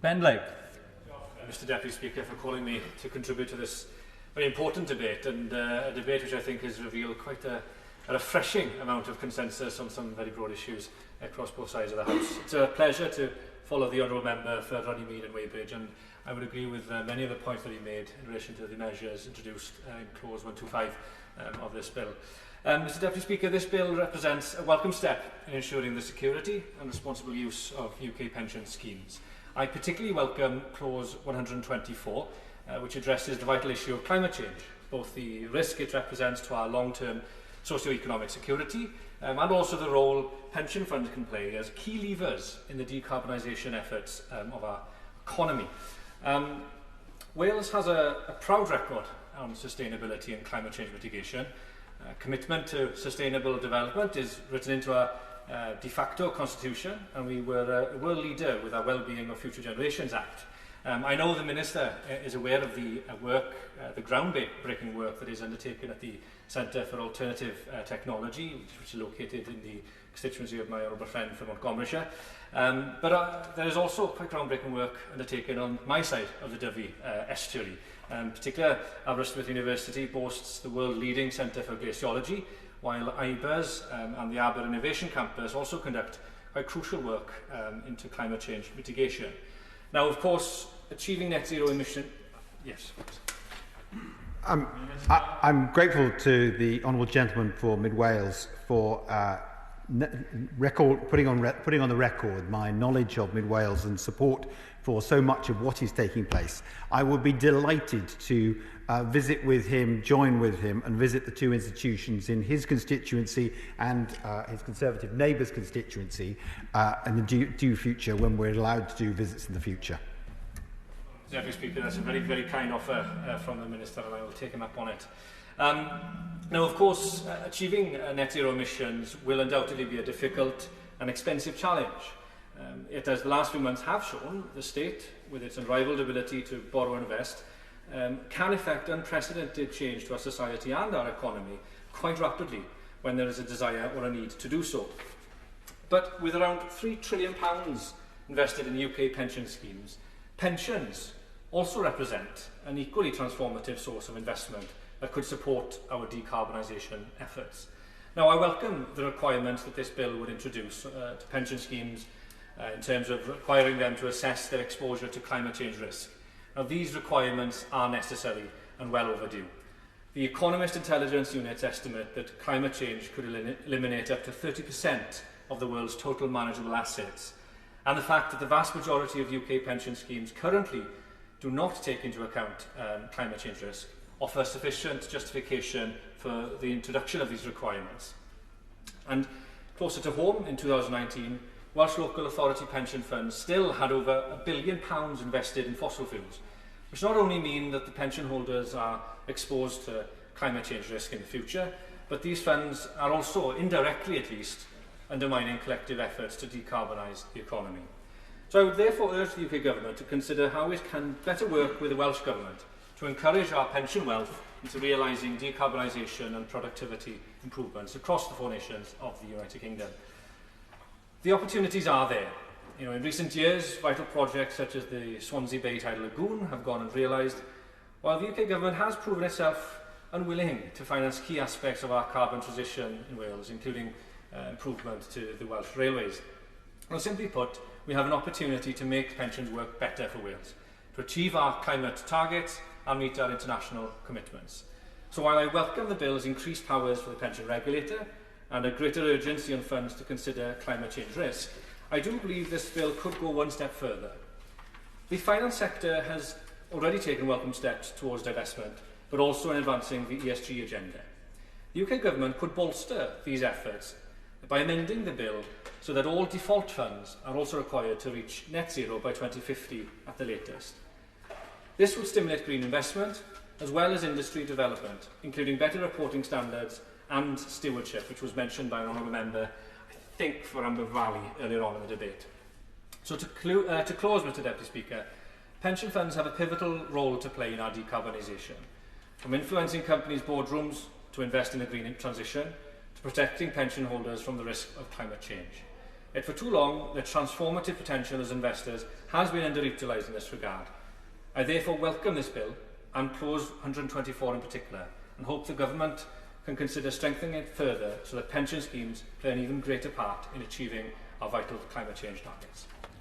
Ben Blake. Mr Deputy Speaker, for calling me to contribute to this very important debate, and a debate which I think has revealed quite a refreshing amount of consensus on some very broad issues across both sides of the House. It's a pleasure to follow the Honourable Member for Runnymede and Weybridge, and I would agree with many of the points that he made in relation to the measures introduced in Clause 125 of this bill. Mr Deputy Speaker, this bill represents a welcome step in ensuring the security and responsible use of UK pension schemes. I particularly welcome Clause 124, which addresses the vital issue of climate change, both the risk it represents to our long-term socio-economic security and also the role pension funds can play as key levers in the decarbonisation efforts of our economy. Wales has a proud record on sustainability and climate change mitigation. Commitment to sustainable development is written into our de facto constitution, and we were a world leader with our Wellbeing of Future Generations Act. I know the Minister is aware of the the groundbreaking work that is undertaken at the Centre for Alternative Technology, which is located in the constituency of my honourable friend from Montgomeryshire. But there is also quite groundbreaking work undertaken on my side of the Dyfi estuary. In particular, Aberystwyth University boasts the world-leading Centre for Glaciology, while IBERS and the Aber Innovation Campus also conduct quite crucial work into climate change mitigation. Now, of course, achieving net zero emission... Yes. I'm grateful to the Honourable Gentleman for Mid Wales for putting on the record my knowledge of Mid Wales and support for so much of what is taking place. I would be delighted to visit with him, join with him, and visit the two institutions in his constituency and his Conservative neighbour's constituency in the due future when we're allowed to do visits in the future. Deputy Speaker, that's a very, very kind offer from the Minister, and I will take him up on it. Now, of course, achieving net zero emissions will undoubtedly be a difficult and expensive challenge. Yet, as the last few months have shown, the state, with its unrivalled ability to borrow and invest, can effect unprecedented change to our society and our economy quite rapidly when there is a desire or a need to do so. But with around £3 trillion invested in UK pension schemes, pensions also represent an equally transformative source of investment that could support our decarbonisation efforts. Now, I welcome the requirements that this bill would introduce to pension schemes in terms of requiring them to assess their exposure to climate change risk. Now, these requirements are necessary and well overdue. The Economist Intelligence Unit's estimate that climate change could eliminate up to 30% of the world's total manageable assets, and the fact that the vast majority of UK pension schemes currently do not take into account climate change risk offer sufficient justification for the introduction of these requirements. And closer to home, in 2019, Welsh local authority pension funds still had over £1 billion invested in fossil fuels, which not only mean that the pension holders are exposed to climate change risk in the future, but these funds are also, indirectly at least, undermining collective efforts to decarbonise the economy. So I would therefore urge the UK Government to consider how it can better work with the Welsh Government to encourage our pension wealth into realising decarbonisation and productivity improvements across the four nations of the United Kingdom. The opportunities are there. In recent years, vital projects such as the Swansea Bay Tidal Lagoon have gone unrealised, while the UK Government has proven itself unwilling to finance key aspects of our carbon transition in Wales, including improvement to the Welsh railways. Well, simply put, we have an opportunity to make pensions work better for Wales, to achieve our climate targets and meet our international commitments. So while I welcome the bill's increased powers for the pension regulator and a greater urgency on funds to consider climate change risk, I do believe this bill could go one step further. The finance sector has already taken welcome steps towards divestment, but also in advancing the ESG agenda. The UK Government could bolster these efforts by amending the bill so that all default funds are also required to reach net zero by 2050 at the latest. This would stimulate green investment as well as industry development, including better reporting standards and stewardship, which was mentioned by an honourable member, I think, for Amber Valley earlier on in the debate. So to close, Mr Deputy Speaker, pension funds have a pivotal role to play in our decarbonisation, from influencing companies' boardrooms to invest in a green transition, to protecting pension holders from the risk of climate change. Yet for too long, their transformative potential as investors has been underutilised in this regard. I therefore welcome this bill, and Clause 124 in particular, and hope the Government can consider strengthening it further so that pension schemes play an even greater part in achieving our vital climate change targets.